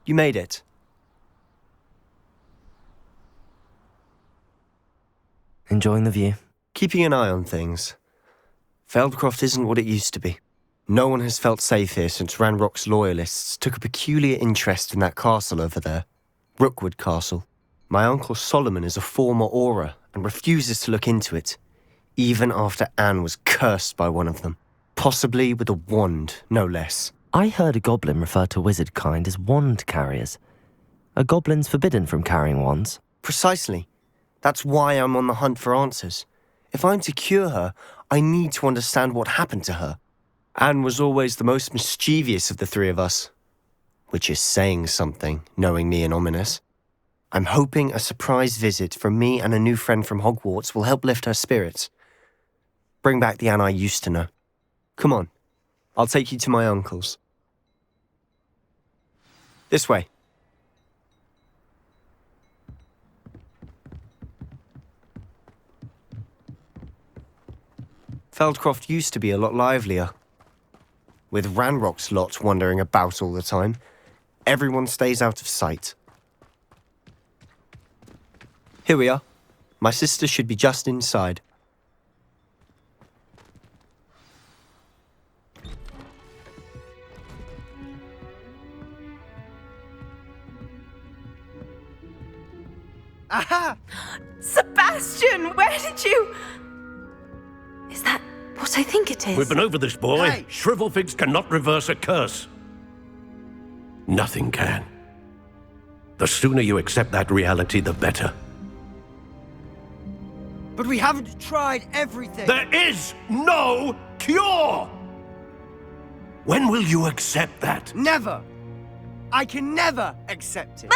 You made it. Enjoying the view? Keeping an eye on things. Feldcroft isn't what it used to be. No one has felt safe here since Ranrock's loyalists took a peculiar interest in that castle over there. Rookwood Castle. My uncle Solomon is a former Auror and refuses to look into it, even after Anne was cursed by one of them. Possibly with a wand, no less. I heard a goblin refer to wizard kind as wand carriers. Are goblins forbidden from carrying wands? Precisely. That's why I'm on the hunt for answers. If I'm to cure her, I need to understand what happened to her. Anne was always the most mischievous of the three of us. Which is saying something, knowing me and ominous. I'm hoping a surprise visit from me and a new friend from Hogwarts will help lift her spirits. Bring back the Anne I used to know. Come on, I'll take you to my uncle's. This way. Feldcroft used to be a lot livelier. With Ranrock's lot wandering about all the time, everyone stays out of sight. Here we are. My sister should be just inside. Aha! Sebastian, where did you... Is that what I think it is? We've been over this, boy. Hey! Shrivelfigs cannot reverse a curse. Nothing can. The sooner you accept that reality, the better. But we haven't tried everything. There is no cure! When will you accept that? Never. I can never accept it.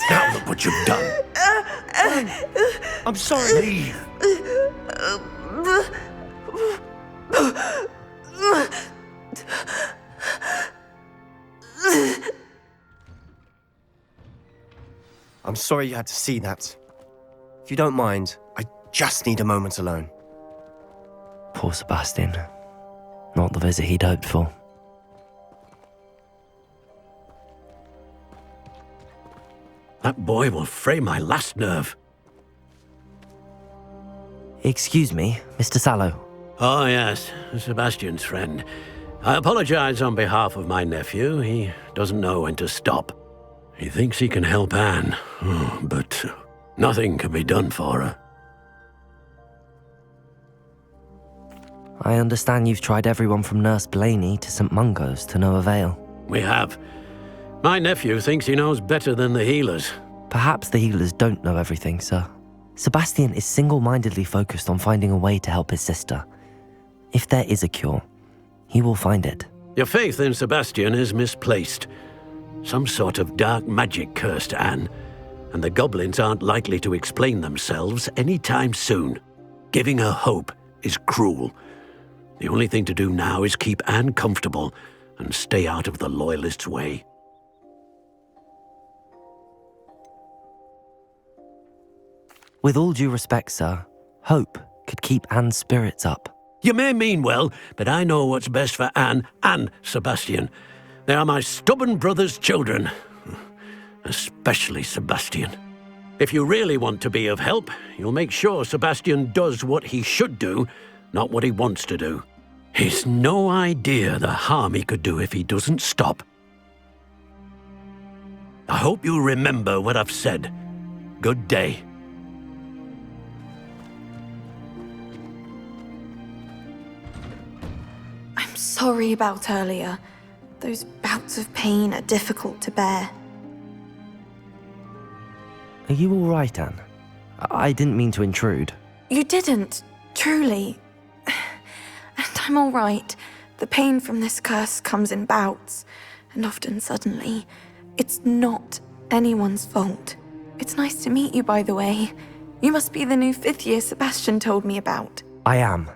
Now look what you've done. I'm sorry. Leave. I'm sorry you had to see that. If you don't mind, I just need a moment alone. Poor Sebastian. Not the visit he'd hoped for. That boy will fray my last nerve. Excuse me, Mr. Sallow. Oh, yes, Sebastian's friend. I apologize on behalf of my nephew. He doesn't know when to stop. He thinks he can help Anne, but nothing can be done for her. I understand you've tried everyone from Nurse Blaney to St. Mungo's to no avail. We have. My nephew thinks he knows better than the healers. Perhaps the healers don't know everything, sir. Sebastian is single-mindedly focused on finding a way to help his sister. If there is a cure, he will find it. Your faith in Sebastian is misplaced. Some sort of dark magic cursed Anne, and the goblins aren't likely to explain themselves anytime soon. Giving her hope is cruel. The only thing to do now is keep Anne comfortable and stay out of the Loyalists' way. With all due respect, sir, hope could keep Anne's spirits up. You may mean well, but I know what's best for Anne and Sebastian. They are my stubborn brother's children. Especially Sebastian. If you really want to be of help, you'll make sure Sebastian does what he should do, not what he wants to do. He's no idea the harm he could do if he doesn't stop. I hope you'll remember what I've said. Good day. I'm sorry about earlier. Those bouts of pain are difficult to bear. Are you all right, Anne? I didn't mean to intrude. You didn't, truly. And I'm all right. The pain from this curse comes in bouts, and often suddenly. It's not anyone's fault. It's nice to meet you, by the way. You must be the new 5th year Sebastian told me about. I am.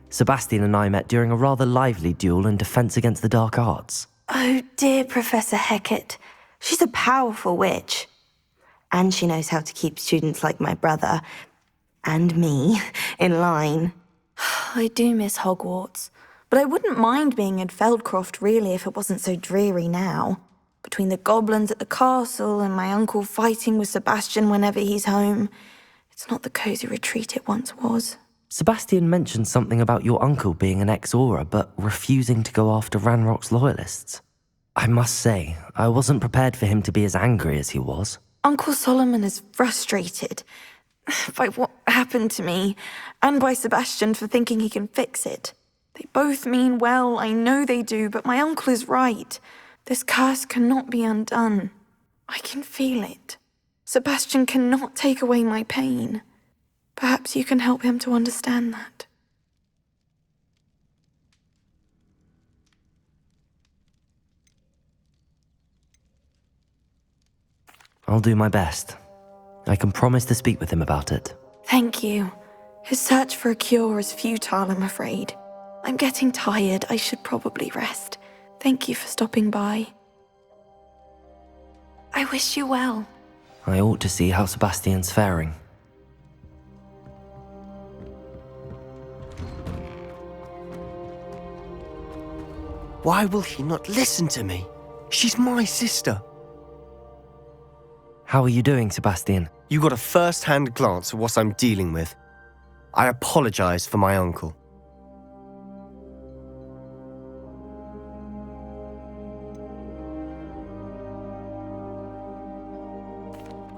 Sebastian and I met during a rather lively duel in defense against the dark arts. Oh dear, Professor Hecat. She's a powerful witch. And she knows how to keep students like my brother, and me, in line. I do miss Hogwarts, But I wouldn't mind being in Feldcroft, really, if it wasn't so dreary now. Between the goblins at the castle and my uncle fighting with Sebastian whenever he's home, it's not the cosy retreat it once was. Sebastian mentioned something about your uncle being an ex-Aura, but refusing to go after Ranrock's loyalists. I must say, I wasn't prepared for him to be as angry as he was. Uncle Solomon is frustrated by what happened to me, and by Sebastian for thinking he can fix it. They both mean well, I know they do, but my uncle is right. This curse cannot be undone. I can feel it. Sebastian cannot take away my pain. Perhaps you can help him to understand that. I'll do my best. I can promise to speak with him about it. Thank you. His search for a cure is futile, I'm afraid. I'm getting tired. I should probably rest. Thank you for stopping by. I wish you well. I ought to see how Sebastian's faring. Why will he not listen to me? She's my sister. How are you doing, Sebastian? You got a first-hand glance at what I'm dealing with. I apologize for my uncle.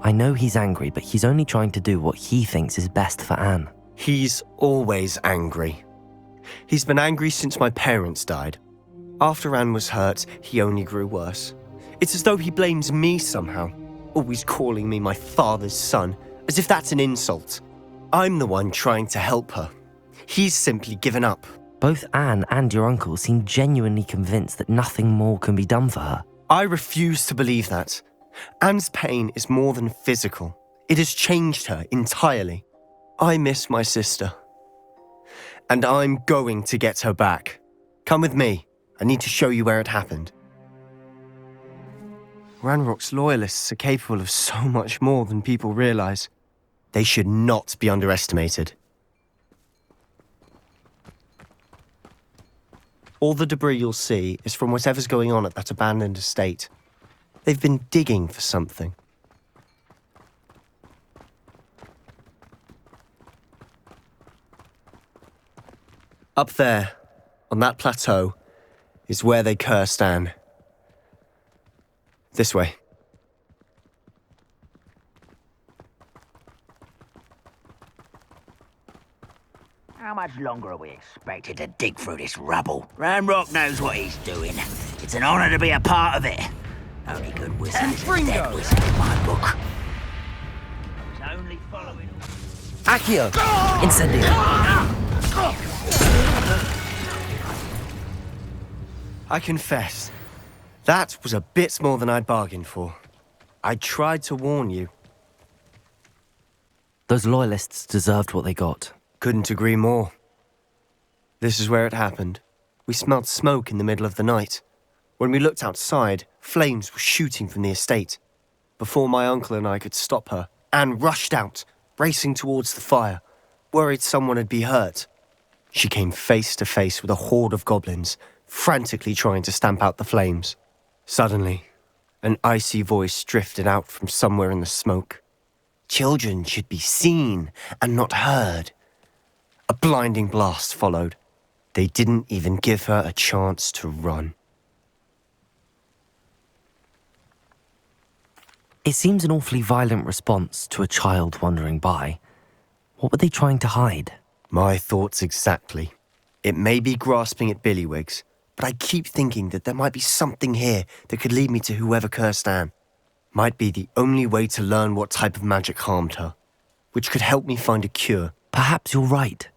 I know he's angry, but he's only trying to do what he thinks is best for Anne. He's always angry. He's been angry since my parents died. After Anne was hurt, he only grew worse. It's as though he blames me somehow, always calling me my father's son, as if that's an insult. I'm the one trying to help her. He's simply given up. Both Anne and your uncle seem genuinely convinced that nothing more can be done for her. I refuse to believe that. Anne's pain is more than physical. It has changed her entirely. I miss my sister. And I'm going to get her back. Come with me. I need to show you where it happened. Ranrock's loyalists are capable of so much more than people realize. They should not be underestimated. All the debris you'll see is from whatever's going on at that abandoned estate. They've been digging for something. Up there, on that plateau, is where they cursed Anne. This way. How much longer are we expected to dig through this rubble? Ranrock knows what he's doing. It's an honor to be a part of it. Only good wizard is a dead wizard in my book. It's only following... Accio! Incendio! I confess, that was a bit more than I'd bargained for. I tried to warn you. Those loyalists deserved what they got. Couldn't agree more. This is where it happened. We smelled smoke in the middle of the night. When we looked outside, flames were shooting from the estate. Before my uncle and I could stop her, Anne rushed out, racing towards the fire, worried someone had been hurt. She came face to face with a horde of goblins, frantically trying to stamp out the flames. Suddenly, an icy voice drifted out from somewhere in the smoke. Children should be seen and not heard. A blinding blast followed. They didn't even give her a chance to run. It seems an awfully violent response to a child wandering by. What were they trying to hide? My thoughts exactly. It may be grasping at Billywigs, but I keep thinking that there might be something here that could lead me to whoever cursed Anne. Might be the only way to learn what type of magic harmed her, which could help me find a cure. Perhaps you're right.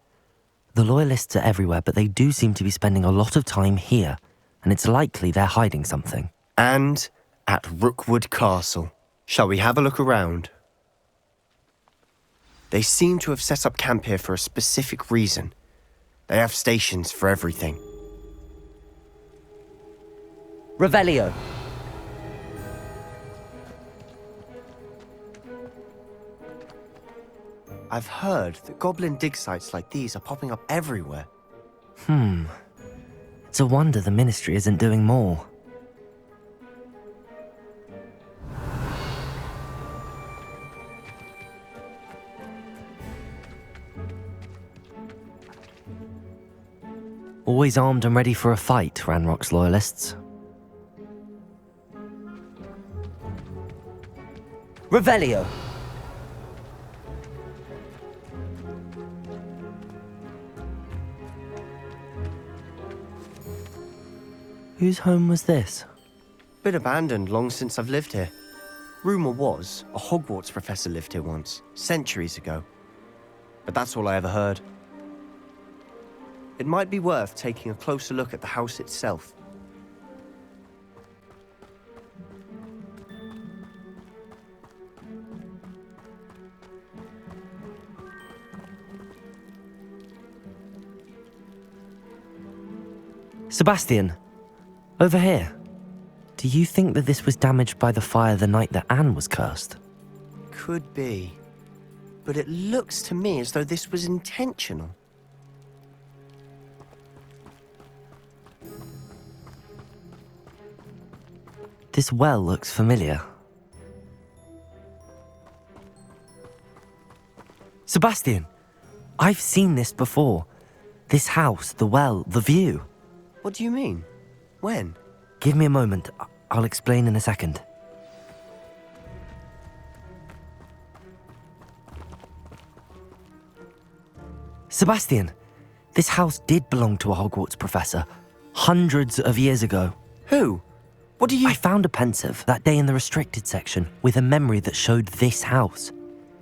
The loyalists are everywhere, but they do seem to be spending a lot of time here, and it's likely they're hiding something. And at Rookwood Castle. Shall we have a look around? They seem to have set up camp here for a specific reason. They have stations for everything. Revelio. I've heard that goblin dig sites like these are popping up everywhere. It's a wonder the Ministry isn't doing more. Always armed and ready for a fight, Ranrock's loyalists. Revelio! Whose home was this? Been abandoned long since I've lived here. Rumour was a Hogwarts professor lived here once, centuries ago. But that's all I ever heard. It might be worth taking a closer look at the house itself. Sebastian, over here. Do you think that this was damaged by the fire the night that Anne was cursed? Could be. But it looks to me as though this was intentional. This well looks familiar. Sebastian, I've seen this before. This house, the well, the view. What do you mean? When? Give me a moment. I'll explain in a second. Sebastian, this house did belong to a Hogwarts professor hundreds of years ago. Who? What do you— I found a pensive that day in the restricted section with a memory that showed this house.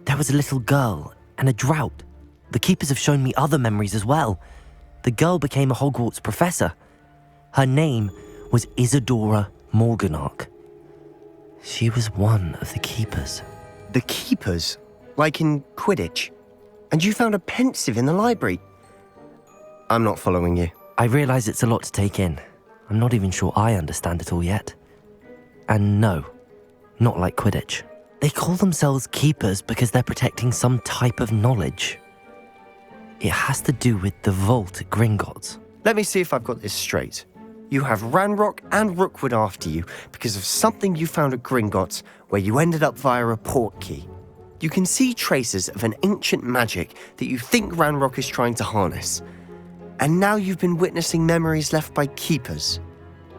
There was a little girl and a drought. The keepers have shown me other memories as well. The girl became a Hogwarts professor. Her name was Isadora Morganach. She was one of the keepers. The keepers? Like in Quidditch? And you found a pensive in the library? I'm not following you. I realize it's a lot to take in. I'm not even sure I understand it all yet. And no, not like Quidditch. They call themselves keepers because they're protecting some type of knowledge. It has to do with the vault at Gringotts. Let me see if I've got this straight. You have Ranrock and Rookwood after you because of something you found at Gringotts where you ended up via a port key. You can see traces of an ancient magic that you think Ranrock is trying to harness. And now you've been witnessing memories left by keepers.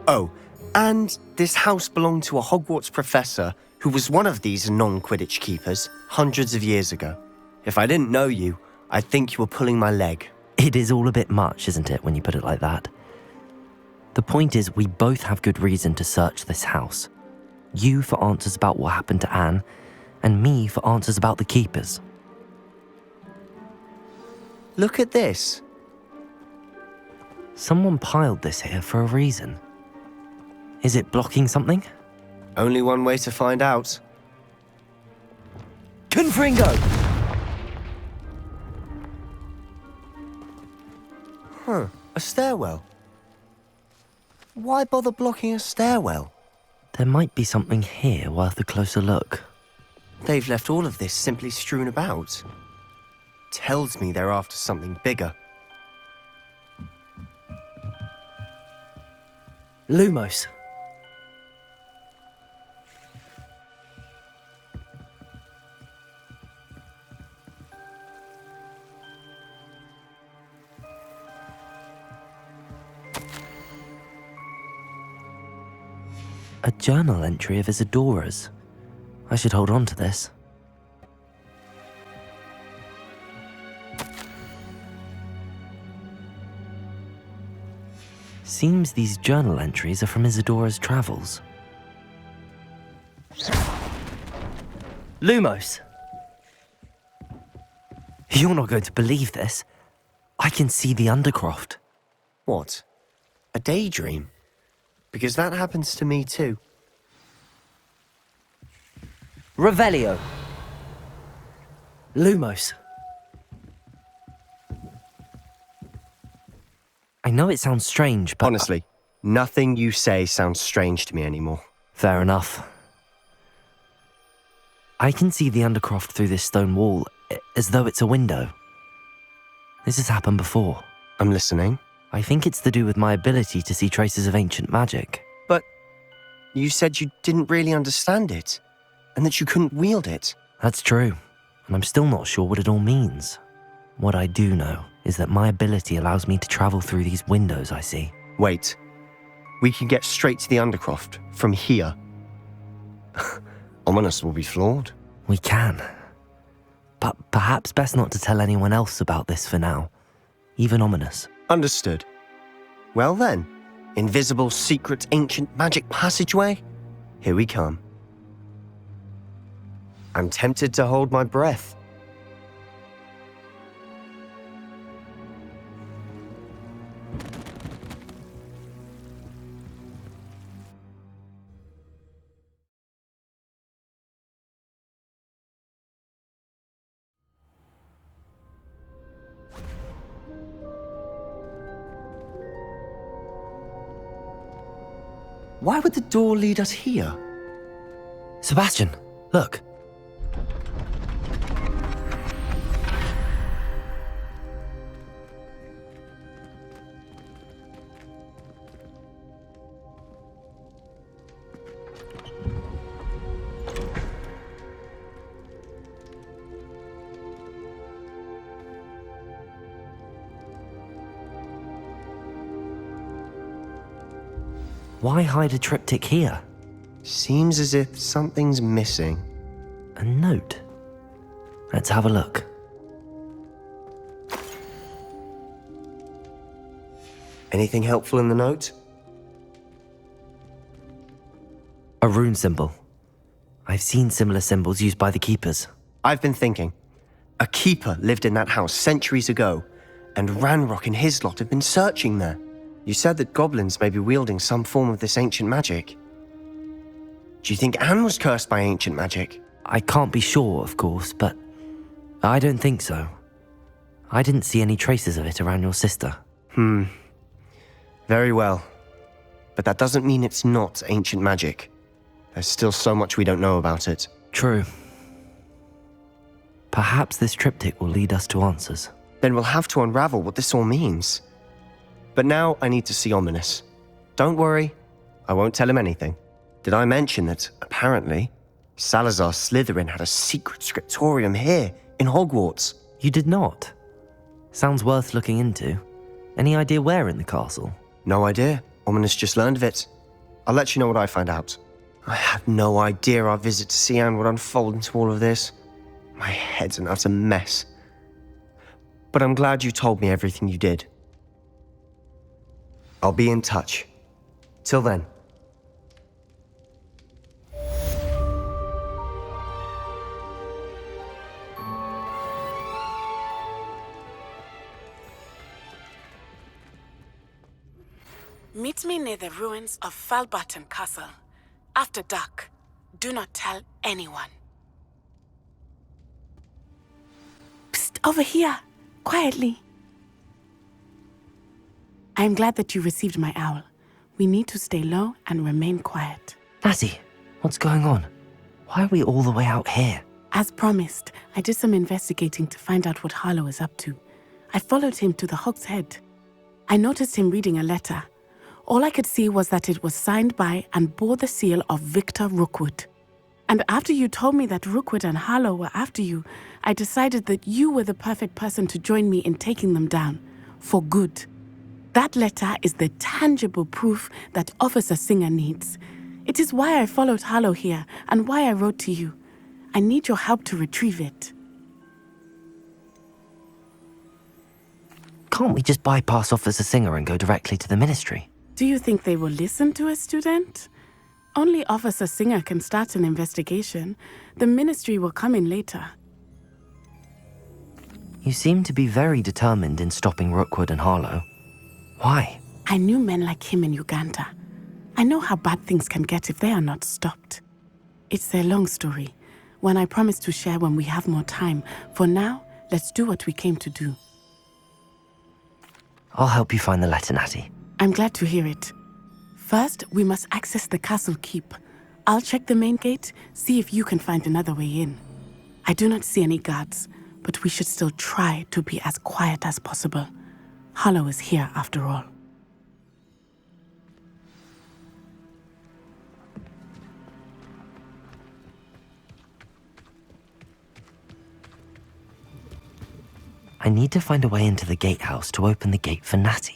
Oh, and this house belonged to a Hogwarts professor who was one of these non-Quidditch keepers hundreds of years ago. If I didn't know you, I'd think you were pulling my leg. It is all a bit much, isn't it, when you put it like that? The point is, we both have good reason to search this house. You for answers about what happened to Anne, and me for answers about the keepers. Look at this. Someone piled this here for a reason. Is it blocking something? Only one way to find out. Confringo! Huh, a stairwell. Why bother blocking a stairwell? There might be something here worth a closer look. They've left all of this simply strewn about. Tells me they're after something bigger. Lumos. A journal entry of Isadora's. I should hold on to this. Seems these journal entries are from Isadora's travels. Lumos! You're not going to believe this. I can see the Undercroft. What? A daydream? Because that happens to me too. Revelio. Lumos. I know it sounds strange, but... Honestly, nothing you say sounds strange to me anymore. Fair enough. I can see the Undercroft through this stone wall, as though it's a window. This has happened before. I'm listening. I think it's to do with my ability to see traces of ancient magic. But you said you didn't really understand it, and that you couldn't wield it. That's true, and I'm still not sure what it all means. What I do know is that my ability allows me to travel through these windows I see. Wait. We can get straight to the Undercroft from here. Ominous will be floored. We can. But perhaps best not to tell anyone else about this for now. Even Ominous. Understood. Well then, invisible, secret, ancient magic passageway? Here we come. I'm tempted to hold my breath. Why would the door lead us here? Sebastian, look. Why hide a triptych here? Seems as if something's missing. A note. Let's have a look. Anything helpful in the note? A rune symbol. I've seen similar symbols used by the keepers. I've been thinking. A keeper lived in that house centuries ago, and Ranrock and his lot have been searching there. You said that goblins may be wielding some form of this ancient magic. Do you think Anne was cursed by ancient magic? I can't be sure, of course, but I don't think so. I didn't see any traces of it around your sister. Very well. But that doesn't mean it's not ancient magic. There's still so much we don't know about it. True. Perhaps this triptych will lead us to answers. Then we'll have to unravel what this all means. But now I need to see Ominous. Don't worry, I won't tell him anything. Did I mention that, apparently, Salazar Slytherin had a secret scriptorium here in Hogwarts? You did not? Sounds worth looking into. Any idea where in the castle? No idea. Ominous just learned of it. I'll let you know what I find out. I had no idea our visit to Cian would unfold into all of this. My head's an utter mess. But I'm glad you told me everything you did. I'll be in touch. Till then. Meet me near the ruins of Falbarton Castle. After dark. Do not tell anyone. Psst, over here. Quietly. I am glad that you received my owl. We need to stay low and remain quiet. Natty, what's going on? Why are we all the way out here? As promised, I did some investigating to find out what Harlow is up to. I followed him to the Hog's Head. I noticed him reading a letter. All I could see was that it was signed by and bore the seal of Victor Rookwood. And after you told me that Rookwood and Harlow were after you, I decided that you were the perfect person to join me in taking them down. For good. That letter is the tangible proof that Officer Singer needs. It is why I followed Harlow here and why I wrote to you. I need your help to retrieve it. Can't we just bypass Officer Singer and go directly to the Ministry? Do you think they will listen to a student? Only Officer Singer can start an investigation. The Ministry will come in later. You seem to be very determined in stopping Rookwood and Harlow. Why? I knew men like him in Uganda. I know how bad things can get if they are not stopped. It's a long story, one I promise to share when we have more time. For now, let's do what we came to do. I'll help you find the letter, Natty. I'm glad to hear it. First, we must access the castle keep. I'll check the main gate, see if you can find another way in. I do not see any guards, but we should still try to be as quiet as possible. Harlow is here after all. I need to find a way into the gatehouse to open the gate for Natty.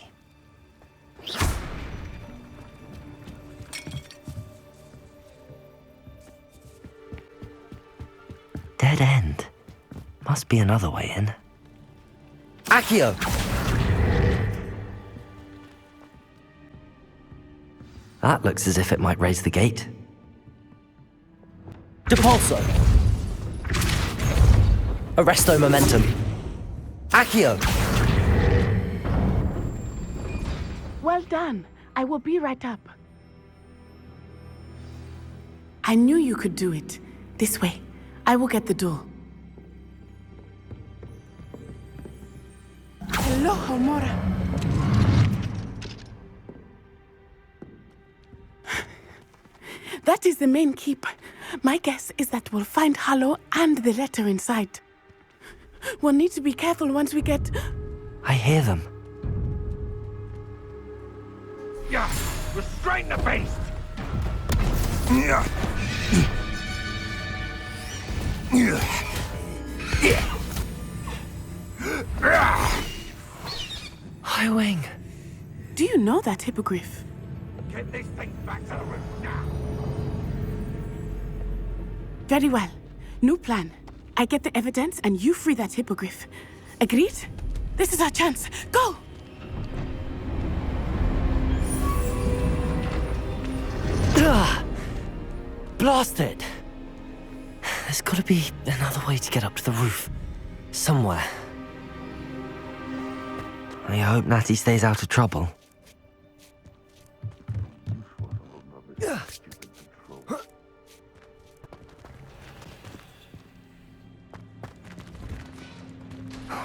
Dead end. Must be another way in. Accio! That looks as if it might raise the gate. Depulso! Arresto momentum. Accio! Well done. I will be right up. I knew you could do it. This way. I will get the door. Hello, Homora. That is the main keep. My guess is that we'll find Harlow and the letter inside. We'll need to be careful once we get... I hear them. Yeah, restrain the beast! Highwing. Do you know that hippogriff? Get this thing back to the roof now! Very well. New plan. I get the evidence and you free that hippogriff. Agreed? This is our chance. Go! Ugh. Blast it! There's gotta be another way to get up to the roof. Somewhere. I hope Natty stays out of trouble.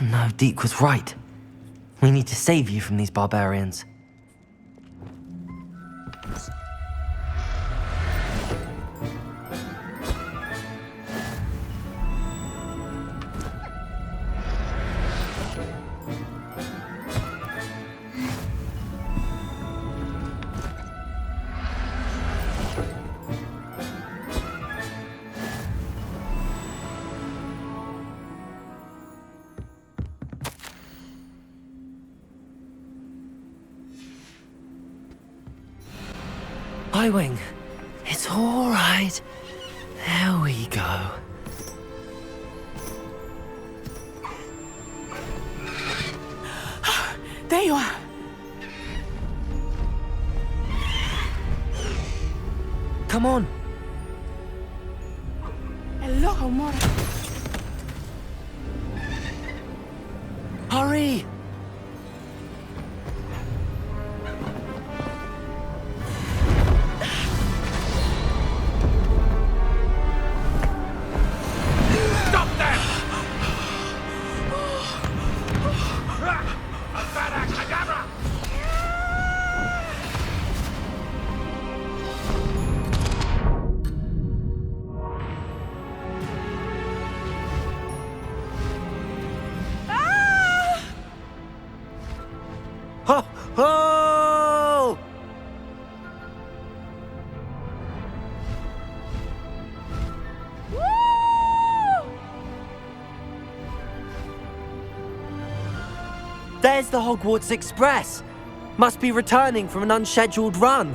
Oh no, Deke was right. We need to save you from these barbarians. Highwing, it's all right. There we go. There you are. Come on. Hello, Homora. Hurry! Ho! Ho! There's the Hogwarts Express. Must be returning from an unscheduled run.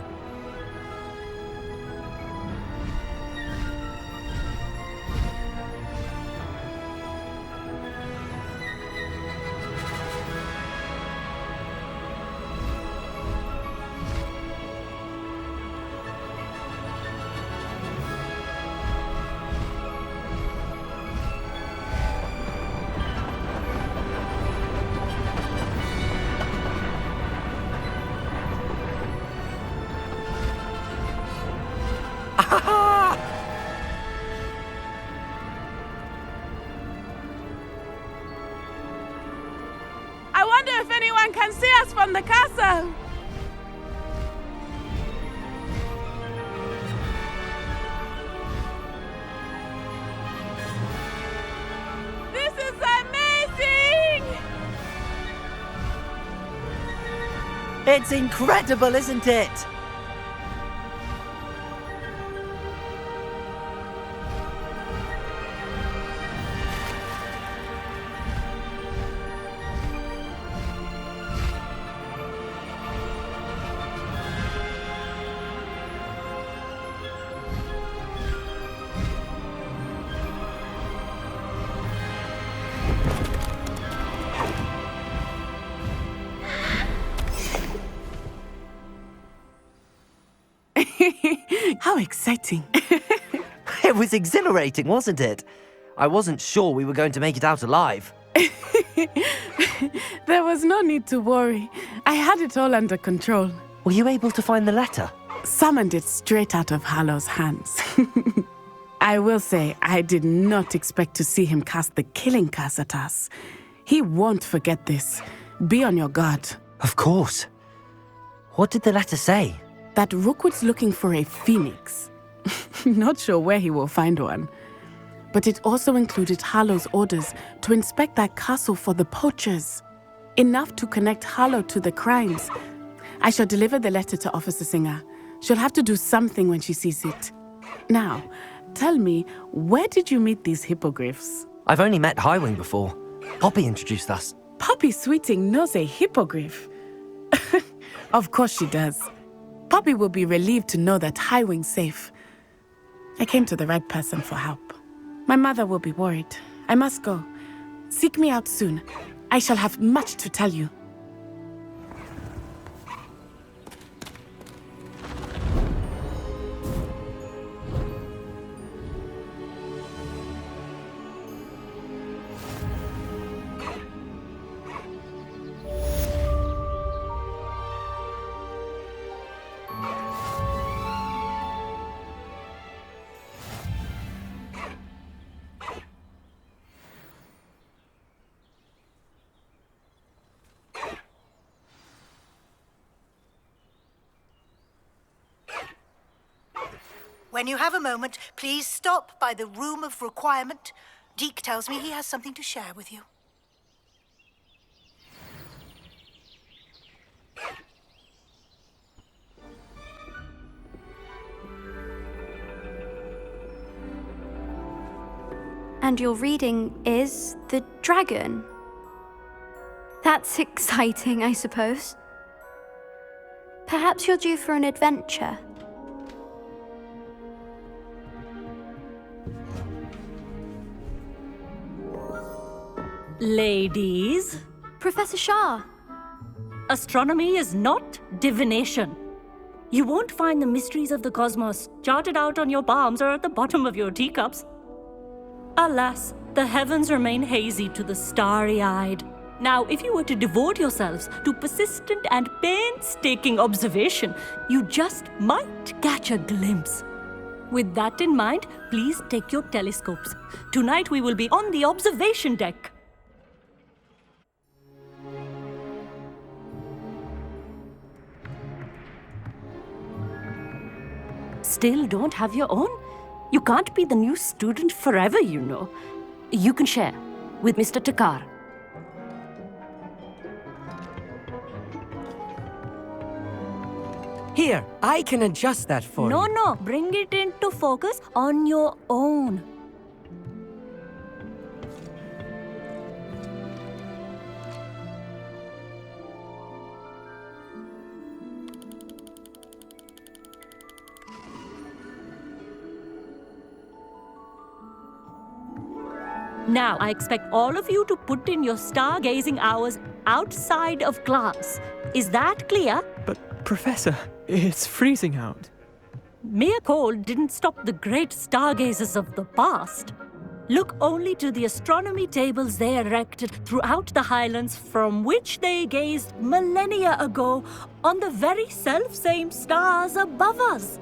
I wonder if anyone can see us from the castle. This is amazing! It's incredible, isn't it? How exciting. It was exhilarating, wasn't it? I wasn't sure we were going to make it out alive. There was no need to worry. I had it all under control. Were you able to find the letter? Summoned it straight out of Harlow's hands. I will say, I did not expect to see him cast the killing curse at us. He won't forget this. Be on your guard. Of course. What did the letter say? That Rookwood's looking for a phoenix. Not sure where he will find one. But it also included Harlow's orders to inspect that castle for the poachers. Enough to connect Harlow to the crimes. I shall deliver the letter to Officer Singer. She'll have to do something when she sees it. Now, tell me, where did you meet these hippogriffs? I've only met Highwing before. Poppy introduced us. Poppy Sweeting knows a hippogriff. Of course she does. Poppy will be relieved to know that Highwing's safe. I came to the right person for help. My mother will be worried. I must go. Seek me out soon. I shall have much to tell you. When you have a moment, please stop by the Room of Requirement. Deke tells me he has something to share with you. And your reading is The Dragon. That's exciting, I suppose. Perhaps you're due for an adventure. Ladies, Professor Shah. astronomy is not divination. You won't find the mysteries of the cosmos charted out on your palms or at the bottom of your teacups. Alas, the heavens remain hazy to the starry-eyed. Now, if you were to devote yourselves to persistent and painstaking observation, you just might catch a glimpse. With that in mind, please take your telescopes. Tonight we will be on the observation deck. Still don't have your own? You can't be the new student forever, you know. You can share with Mr. Takar. Here, I can adjust that for you. No, bring it into focus on your own. Now, I expect all of you to put in your stargazing hours outside of class. Is that clear? But, Professor, it's freezing out. Mere cold didn't stop the great stargazers of the past. Look only to the astronomy tables they erected throughout the highlands from which they gazed millennia ago on the very self-same stars above us.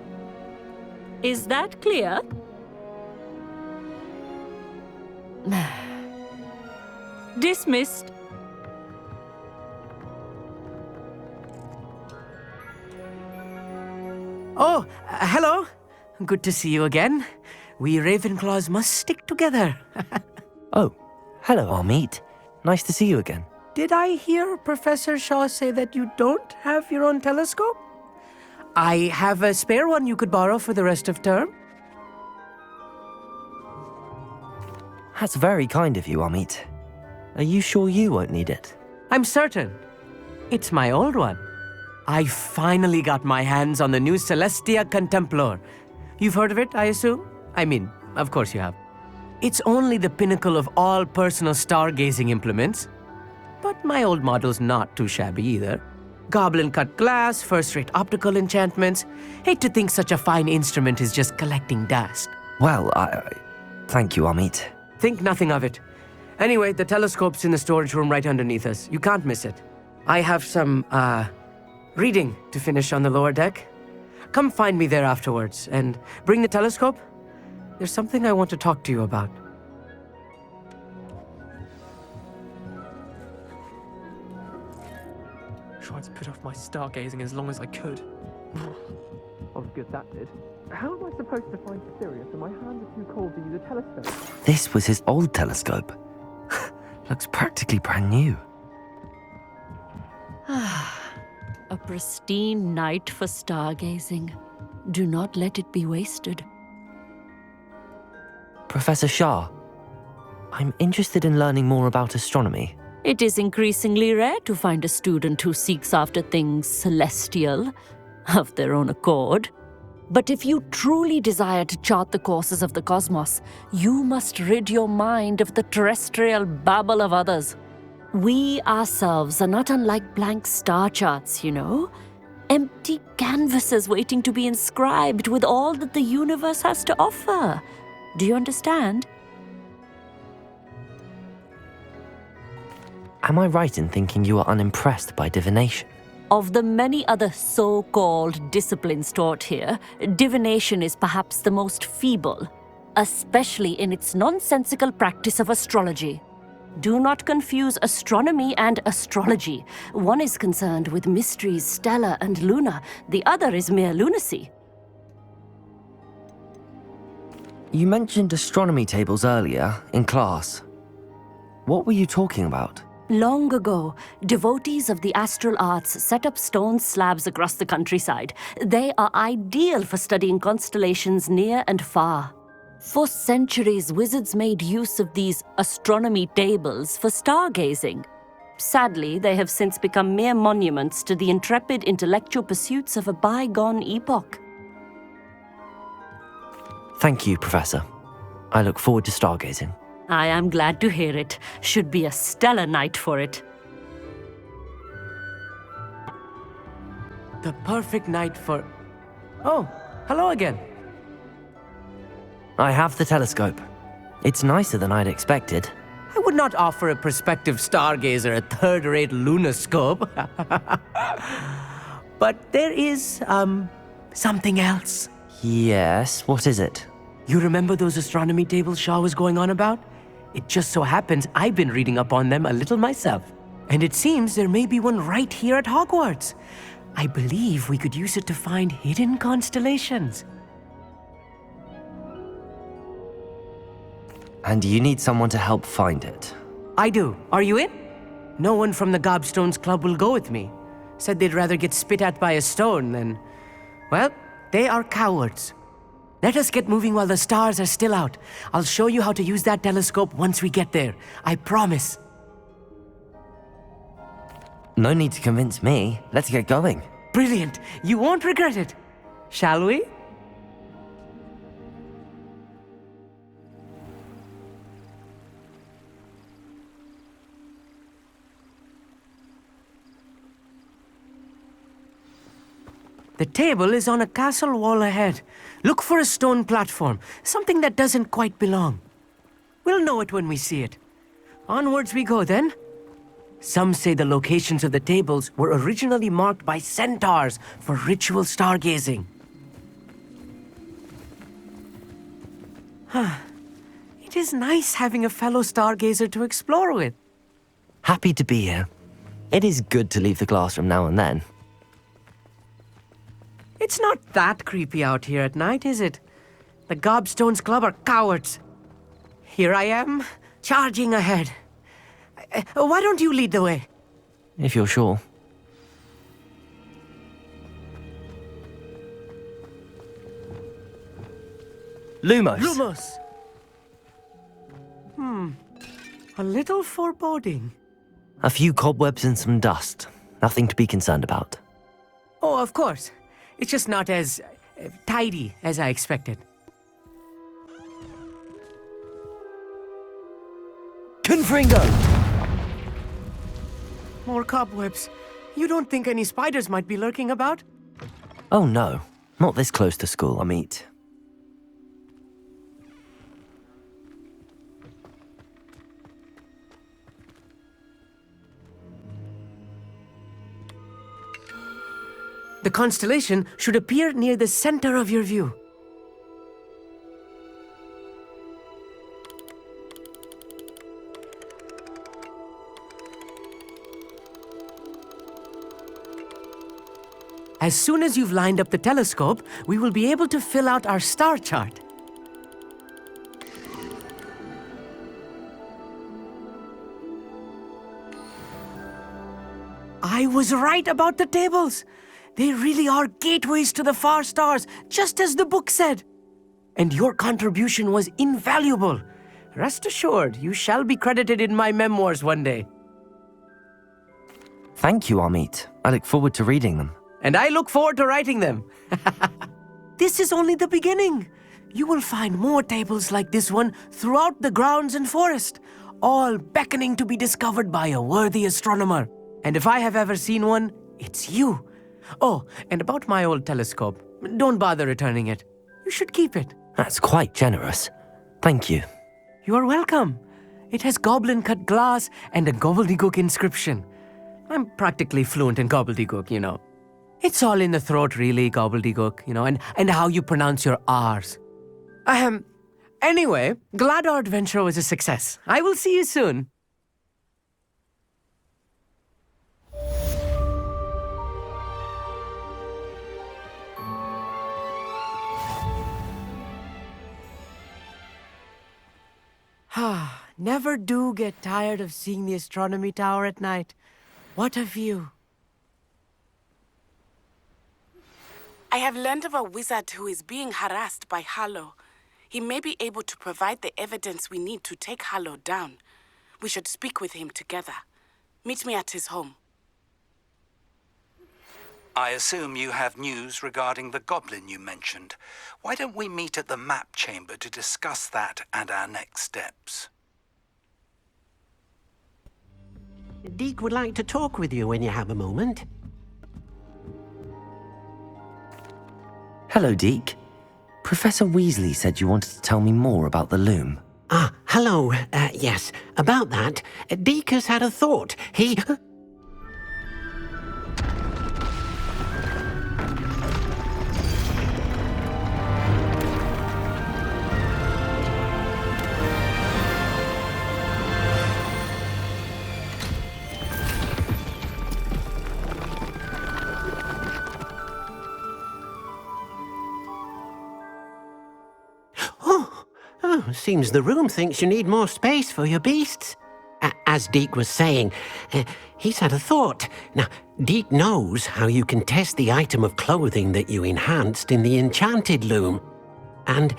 Is that clear? Dismissed. Oh, hello. Good to see you again. We Ravenclaws must stick together. Oh, hello, Amit. Nice to see you again. did I hear Professor Shaw say that you don't have your own telescope? I have a spare one you could borrow for the rest of term. That's very kind of you, Amit. Are you sure you won't need it? I'm certain. It's my old one. I finally got my hands on the new Celestia Contemplar. You've heard of it, I assume? I mean, of course you have. It's only the pinnacle of all personal stargazing implements. But my old model's not too shabby either. Goblin-cut glass, first-rate optical enchantments. Hate to think such a fine instrument is just collecting dust. Well, thank you, Amit. Think nothing of it. Anyway, the telescope's in the storage room right underneath us. You can't miss it. I have some, reading to finish on the lower deck. Come find me there afterwards, and bring the telescope. There's something I want to talk to you about. Tried to put off my stargazing as long as I could. I was good that did. How am I supposed to find Sirius when my hands are too cold to use a telescope? This was his old telescope. Looks practically brand new. A pristine night for stargazing. Do not let it be wasted. Professor Shah, I'm interested in learning more about astronomy. It is increasingly rare to find a student who seeks after things celestial, of their own accord. But if you truly desire to chart the courses of the cosmos, you must rid your mind of the terrestrial babble of others. We ourselves are not unlike blank star charts, you know? Empty canvases waiting to be inscribed with all that the universe has to offer. Do you understand? Am I right in thinking you are unimpressed by divination? Of the many other so-called disciplines taught here, divination is perhaps the most feeble, especially in its nonsensical practice of astrology. Do not confuse astronomy and astrology. One is concerned with mysteries stellar and lunar, the other is mere lunacy. You mentioned astronomy tables earlier, in class. What were you talking about? Long ago, devotees of the astral arts set up stone slabs across the countryside. They are ideal for studying constellations near and far. For centuries, wizards made use of these astronomy tables for stargazing. Sadly, they have since become mere monuments to the intrepid intellectual pursuits of a bygone epoch. Thank you, Professor. I look forward to stargazing. I am glad to hear it. Should be a stellar night for it. The perfect night for... Oh, hello again. I have the telescope. It's nicer than I'd expected. I would not offer a prospective stargazer a third-rate lunoscope. But there is, something else. Yes, what is it? You remember those astronomy tables Shaw was going on about? It just so happens I've been reading up on them a little myself. And it seems there may be one right here at Hogwarts. I believe we could use it to find hidden constellations. And you need someone to help find it. I do. Are you in? No one from the Gobstones Club will go with me. Said they'd rather get spit at by a stone than... Well, they are cowards. Let us get moving while the stars are still out. I'll show you how to use that telescope once we get there. I promise. No need to convince me. Let's get going. Brilliant. You won't regret it. Shall we? The table is on a castle wall ahead. Look for a stone platform, something that doesn't quite belong. We'll know it when we see it. Onwards we go then. Some say the locations of the tables were originally marked by centaurs for ritual stargazing. It is nice having a fellow stargazer to explore with. Happy to be here. It is good to leave the classroom now and then. It's not that creepy out here at night, is it? The Gobstones Club are cowards. Here I am, charging ahead. Why don't you lead the way? If you're sure. Lumos. Lumos! A little foreboding. A few cobwebs and some dust. Nothing to be concerned about. Oh, of course. It's just not as tidy as I expected. Confringo! More cobwebs. You don't think any spiders might be lurking about? Oh no, not this close to school, Amit. The constellation should appear near the center of your view. As soon as you've lined up the telescope, we will be able to fill out our star chart. I was right about the tables. They really are gateways to the far stars, just as the book said. And your contribution was invaluable. Rest assured, you shall be credited in my memoirs one day. Thank you, Amit. I look forward to reading them. And I look forward to writing them. This is only the beginning. You will find more tables like this one throughout the grounds and forest, all beckoning to be discovered by a worthy astronomer. And if I have ever seen one, it's you. Oh, and about my old telescope, don't bother returning it. You should keep it. That's quite generous. Thank you. You are welcome. It has goblin-cut glass and a gobbledygook inscription. I'm practically fluent in gobbledygook, you know. It's all in the throat, really, gobbledygook, you know, and how you pronounce your R's. Anyway, glad our adventure was a success. I will see you soon. Never do get tired of seeing the astronomy tower at night. What a view. I have learned of a wizard who is being harassed by Harlow. He may be able to provide the evidence we need to take Harlow down. We should speak with him together. Meet me at his home. I assume you have news regarding the goblin you mentioned. Why don't we meet at the map chamber to discuss that and our next steps? Deke would like to talk with you when you have a moment. Hello, Deke. Professor Weasley said you wanted to tell me more about the loom. Ah, hello. Yes, about that. Deke has had a thought. He... Seems the room thinks you need more space for your beasts. As Deke was saying, he's had a thought. Now, Deke knows how you can test the item of clothing that you enhanced in the enchanted loom. And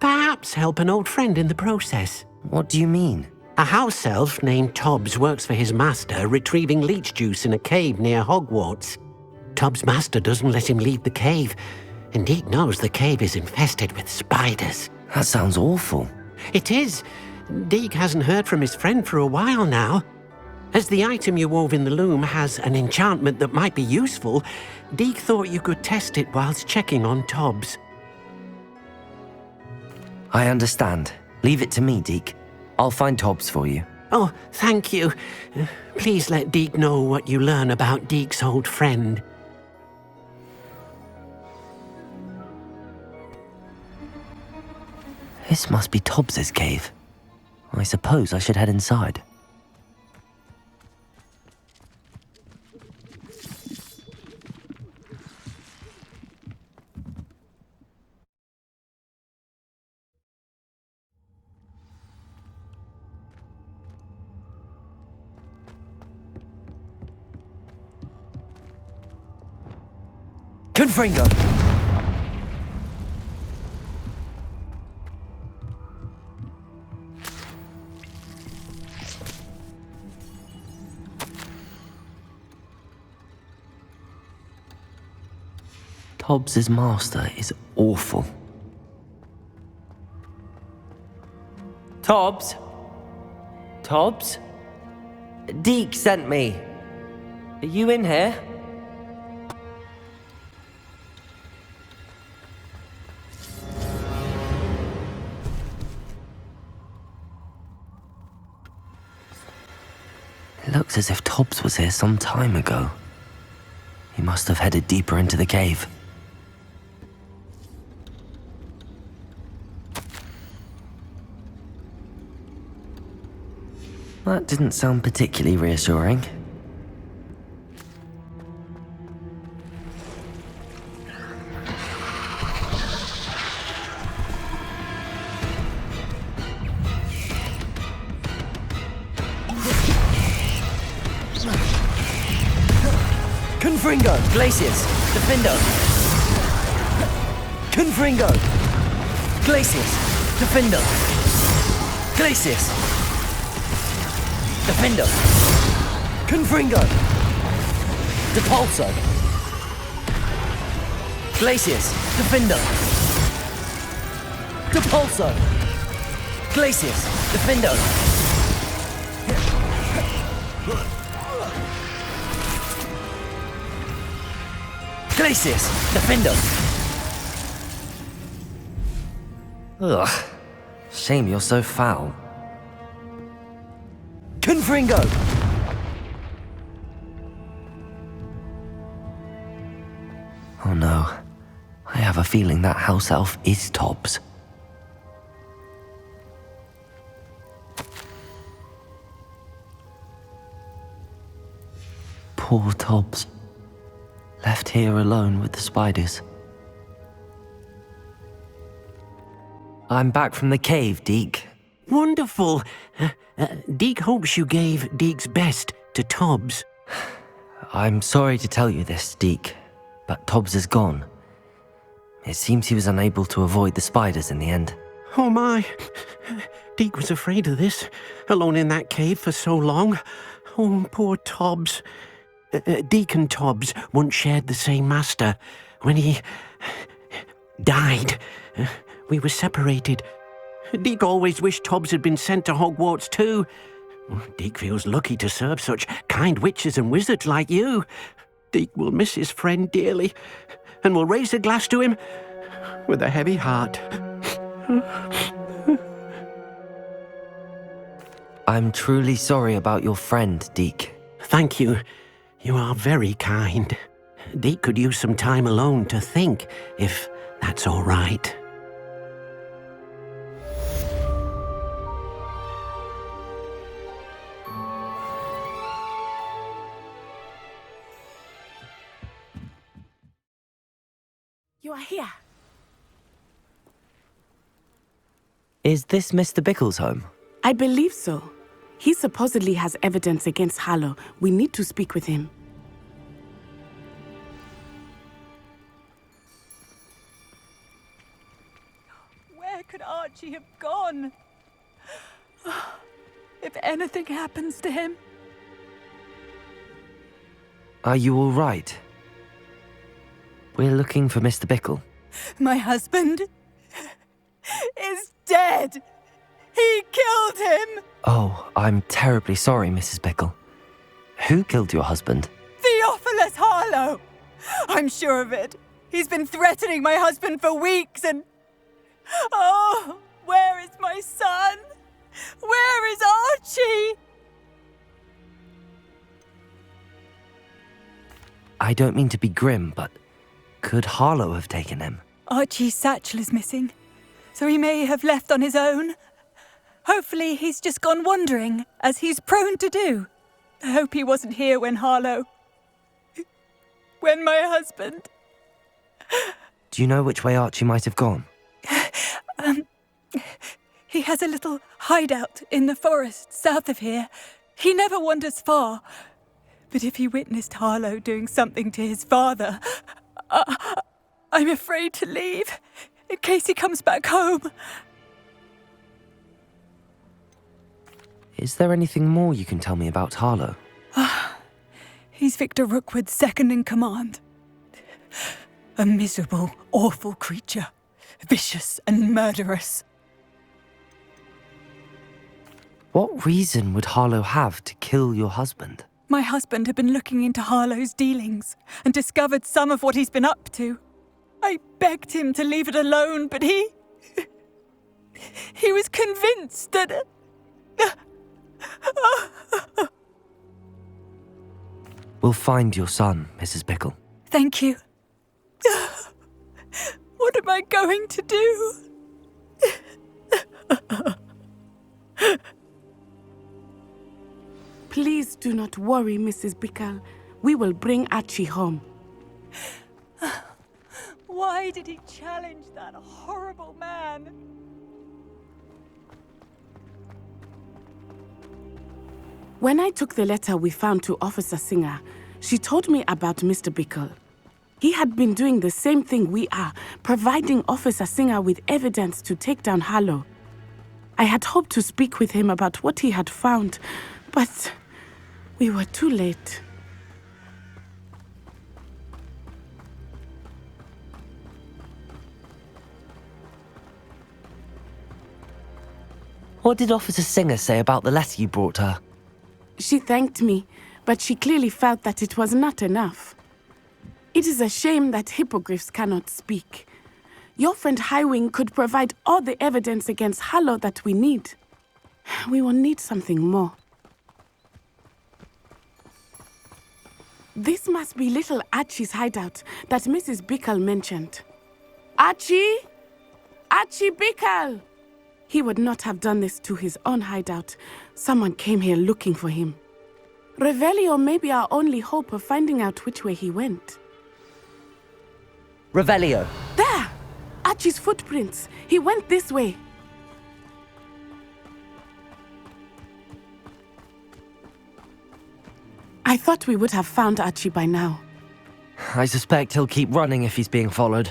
perhaps help an old friend in the process. What do you mean? A house elf named Tobbs works for his master, retrieving leech juice in a cave near Hogwarts. Tobbs' master doesn't let him leave the cave, and Deke knows the cave is infested with spiders. That sounds awful. It is. Deke hasn't heard from his friend for a while now. As the item you wove in the loom has an enchantment that might be useful, Deke thought you could test it whilst checking on Tobbs. I understand. Leave it to me, Deke. I'll find Tobbs for you. Oh, thank you. Please let Deke know what you learn about Deke's old friend. This must be Tobbs's cave. I suppose I should head inside. Confringo! Tobbs's master is awful. Tobbs? Tobbs? Deke sent me. Are you in here? It looks as if Tobbs was here some time ago. He must have headed deeper into the cave. That didn't sound particularly reassuring. Confringo! Glacius! Defindo! Confringo! Glacius! Defindo! Glacius! Defindo! Confringo! Depulso! Glacius! Defindo! Depulso! Glacius! Defindo! Glacius! Defindo! Ugh. Shame you're so foul. Confringo! Oh no. I have a feeling that house elf is Tobbs. Poor Tobbs. Left here alone with the spiders. I'm back from the cave, Deke. Wonderful. Deke hopes you gave Deke's best to Tobbs. I'm sorry to tell you this, Deke, but Tobbs is gone. It seems he was unable to avoid the spiders in the end. Oh my. Deke was afraid of this, alone in that cave for so long. Oh, poor Tobbs. Deke and Tobbs once shared the same master. When he died, we were separated. Deke always wished Tobbs had been sent to Hogwarts too. Deke feels lucky to serve such kind witches and wizards like you. Deke will miss his friend dearly, and will raise a glass to him with a heavy heart. I'm truly sorry about your friend, Deke. Thank you. You are very kind. Deke could use some time alone to think, if that's all right. You are here. Is this Mr. Bickle's home? I believe so. He supposedly has evidence against Harlow. We need to speak with him. Where could Archie have gone? If anything happens to him. Are you all right? We're looking for Mr. Bickle. My husband is dead. He killed him. Oh, I'm terribly sorry, Mrs. Bickle. Who killed your husband? Theophilus Harlow. I'm sure of it. He's been threatening my husband for weeks and... Oh, where is my son? Where is Archie? I don't mean to be grim, but could Harlow have taken him? Archie's satchel is missing, so he may have left on his own. Hopefully he's just gone wandering, as he's prone to do. I hope he wasn't here when my husband... Do you know which way Archie might have gone? He has a little hideout in the forest south of here. He never wanders far. But if he witnessed Harlow doing something to his father, I'm afraid to leave, in case he comes back home. Is there anything more you can tell me about Harlow? He's Victor Rookwood's second in command. A miserable, awful creature. Vicious and murderous. What reason would Harlow have to kill your husband? My husband had been looking into Harlow's dealings and discovered some of what he's been up to. I begged him to leave it alone, but he was convinced that... We'll find your son, Mrs. Bickle. Thank you. What am I going to do? Please do not worry, Mrs. Bickle. We will bring Archie home. Why did he challenge that horrible man? When I took the letter we found to Officer Singer, she told me about Mr. Bickle. He had been doing the same thing we are, providing Officer Singer with evidence to take down Harlow. I had hoped to speak with him about what he had found, but we were too late. What did Officer Singer say about the letter you brought her? She thanked me, but she clearly felt that it was not enough. It is a shame that hippogriffs cannot speak. Your friend Highwing could provide all the evidence against Harlow that we need. We will need something more. This must be little Archie's hideout that Mrs. Bickle mentioned. Archie? Archie Bickle! He would not have done this to his own hideout. Someone came here looking for him. Revelio may be our only hope of finding out which way he went. Revelio. There! Archie's footprints. He went this way. I thought we would have found Archie by now. I suspect he'll keep running if he's being followed.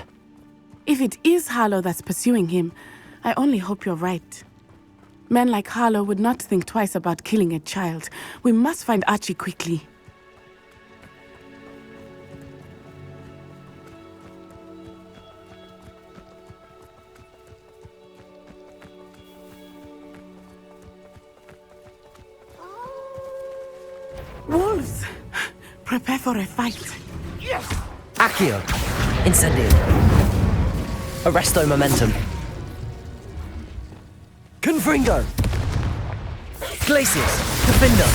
If it is Harlow that's pursuing him, I only hope you're right. Men like Harlow would not think twice about killing a child. We must find Archie quickly. Wolves! Prepare for a fight. Yes! Accio. Incendio. Arresto momentum. Confringo. Glacius. Defendo.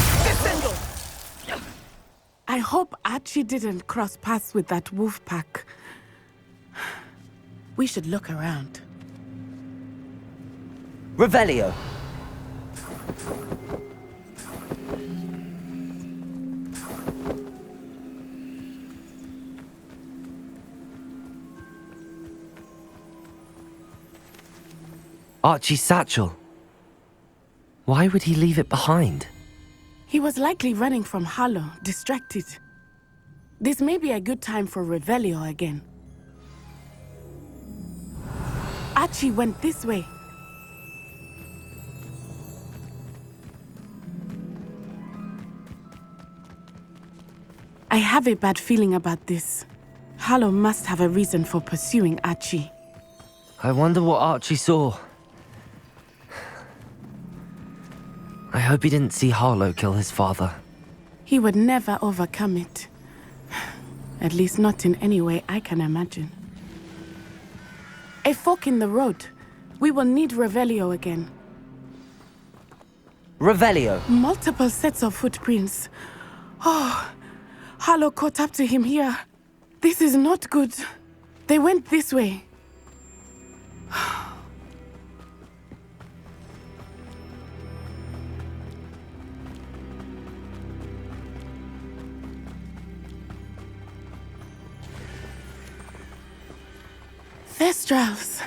I hope Archie didn't cross paths with that wolf pack. We should look around. Revelio. Archie's satchel. Why would he leave it behind? He was likely running from Harlow, distracted. This may be a good time for Revelio again. Archie went this way. I have a bad feeling about this. Harlow must have a reason for pursuing Archie. I wonder what Archie saw. I hope he didn't see Harlow kill his father. He would never overcome it. At least not in any way I can imagine. A fork in the road. We will need Revelio again. Revelio. Multiple sets of footprints. Oh, Harlow caught up to him here. This is not good. They went this way. Thestrals.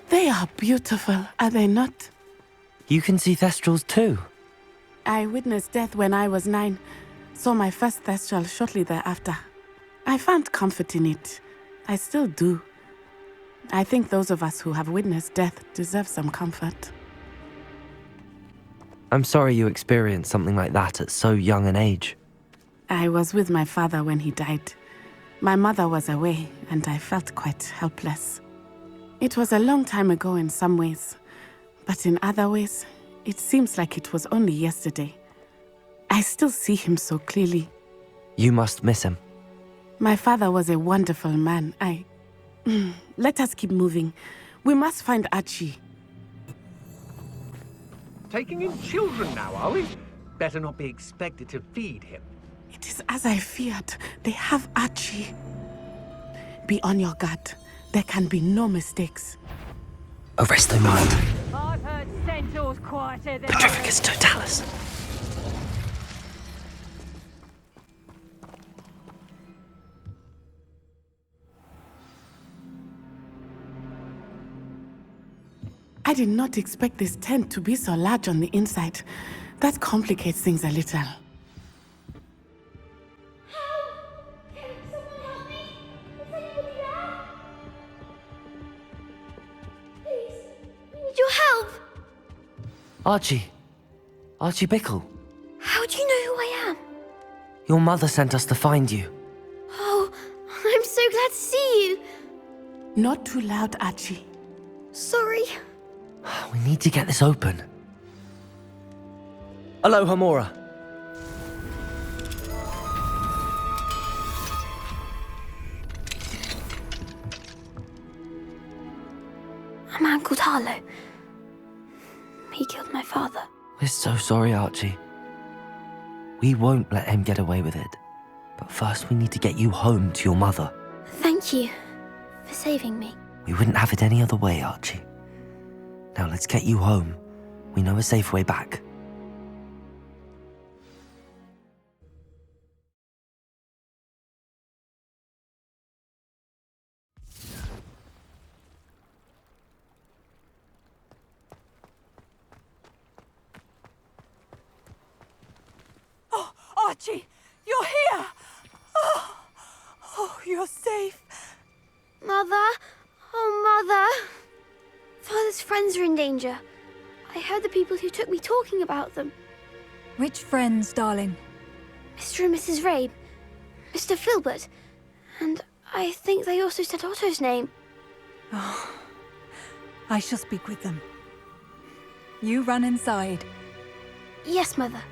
They are beautiful, are they not? You can see Thestrals too. I witnessed death when I was 9. Saw my first Thestral shortly thereafter. I found comfort in it. I still do. I think those of us who have witnessed death deserve some comfort. I'm sorry you experienced something like that at so young an age. I was with my father when he died. My mother was away, and I felt quite helpless. It was a long time ago in some ways, but in other ways, it seems like it was only yesterday. I still see him so clearly. You must miss him. My father was a wonderful man. Let us keep moving. We must find Archie. Taking in children now, are we? Better not be expected to feed him. It is as I feared. They have Archie. Be on your guard. There can be no mistakes. Arresto mind. I've heard centaurs quieter than... Petrificus totalis. I did not expect this tent to be so large on the inside. That complicates things a little. Need your help? Archie. Archie Bickle. How do you know who I am? Your mother sent us to find you. Oh, I'm so glad to see you. Not too loud, Archie. Sorry. We need to get this open. Aloha, Mora. A man called Harlow. He killed my father. We're so sorry, Archie. We won't let him get away with it. But first we need to get you home to your mother. Thank you for saving me. We wouldn't have it any other way, Archie. Now let's get you home. We know a safe way back. Oh, Archie, you're here! Oh, you're safe. Mother? Oh, Mother! Father's friends are in danger. I heard the people who took me talking about them. Which friends, darling? Mr. and Mrs. Rabe, Mr. Filbert, and I think they also said Otto's name. Oh, I shall speak with them. You run inside. Yes, Mother.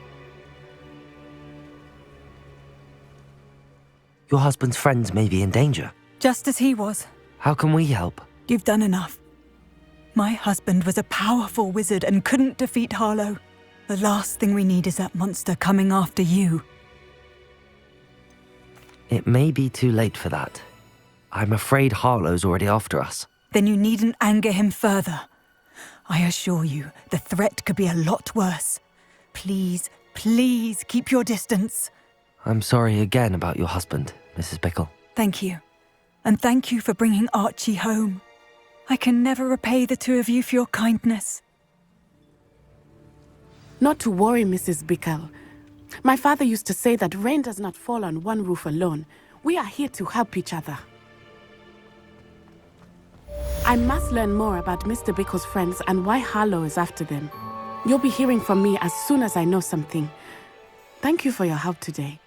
Your husband's friends may be in danger. Just as he was. How can we help? You've done enough. My husband was a powerful wizard and couldn't defeat Harlow. The last thing we need is that monster coming after you. It may be too late for that. I'm afraid Harlow's already after us. Then you needn't anger him further. I assure you, the threat could be a lot worse. Please, please keep your distance. I'm sorry again about your husband, Mrs. Bickle. Thank you. And thank you for bringing Archie home. I can never repay the two of you for your kindness. Not to worry, Mrs. Bickle. My father used to say that rain does not fall on one roof alone. We are here to help each other. I must learn more about Mr. Bickle's friends and why Harlow is after them. You'll be hearing from me as soon as I know something. Thank you for your help today.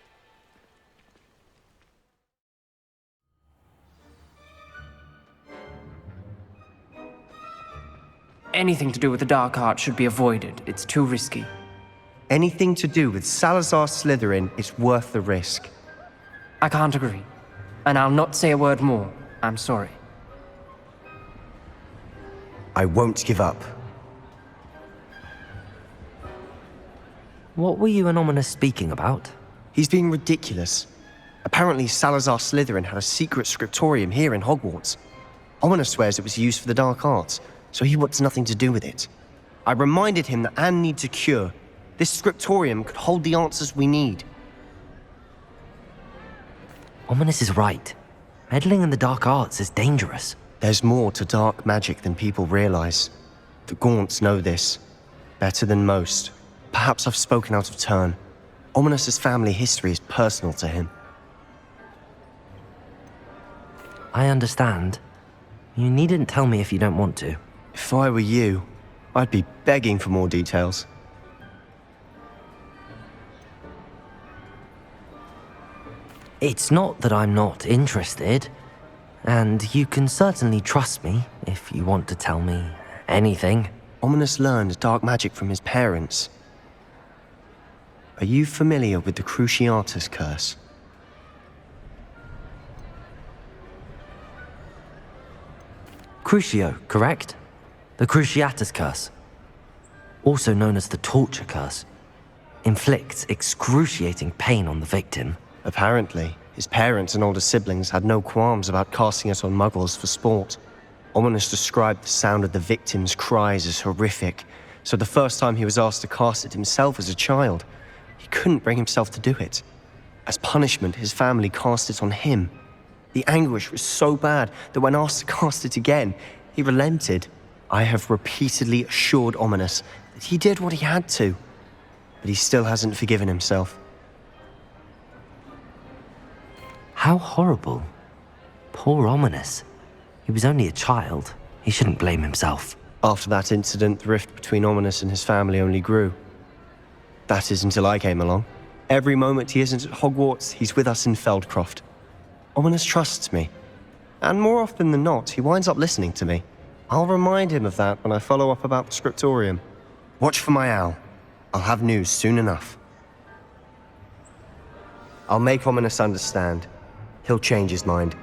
Anything to do with the dark art should be avoided. It's too risky. Anything to do with Salazar Slytherin is worth the risk. I can't agree. And I'll not say a word more. I'm sorry. I won't give up. What were you and Ominous speaking about? He's being ridiculous. Apparently Salazar Slytherin had a secret scriptorium here in Hogwarts. Ominous swears it was used for the dark arts, so he wants nothing to do with it. I reminded him that Anne needs a cure. This scriptorium could hold the answers we need. Ominous is right. Meddling in the dark arts is dangerous. There's more to dark magic than people realize. The Gaunts know this. Better than most. Perhaps I've spoken out of turn. Ominous's family history is personal to him. I understand. You needn't tell me if you don't want to. If I were you, I'd be begging for more details. It's not that I'm not interested, and you can certainly trust me if you want to tell me anything. Ominous learned dark magic from his parents. Are you familiar with the Cruciatus curse? Crucio, correct? The Cruciatus curse, also known as the torture curse, inflicts excruciating pain on the victim. Apparently, his parents and older siblings had no qualms about casting it on muggles for sport. Ominous described the sound of the victim's cries as horrific, so the first time he was asked to cast it himself as a child, he couldn't bring himself to do it. As punishment, his family cast it on him. The anguish was so bad that when asked to cast it again, he relented. I have repeatedly assured Ominous that he did what he had to, but he still hasn't forgiven himself. How horrible. Poor Ominous. He was only a child. He shouldn't blame himself. After that incident, the rift between Ominous and his family only grew. That is until I came along. Every moment he isn't at Hogwarts, he's with us in Feldcroft. Ominous trusts me. And more often than not, he winds up listening to me. I'll remind him of that when I follow up about the scriptorium. Watch for my owl. I'll have news soon enough. I'll make Ominous understand. He'll change his mind.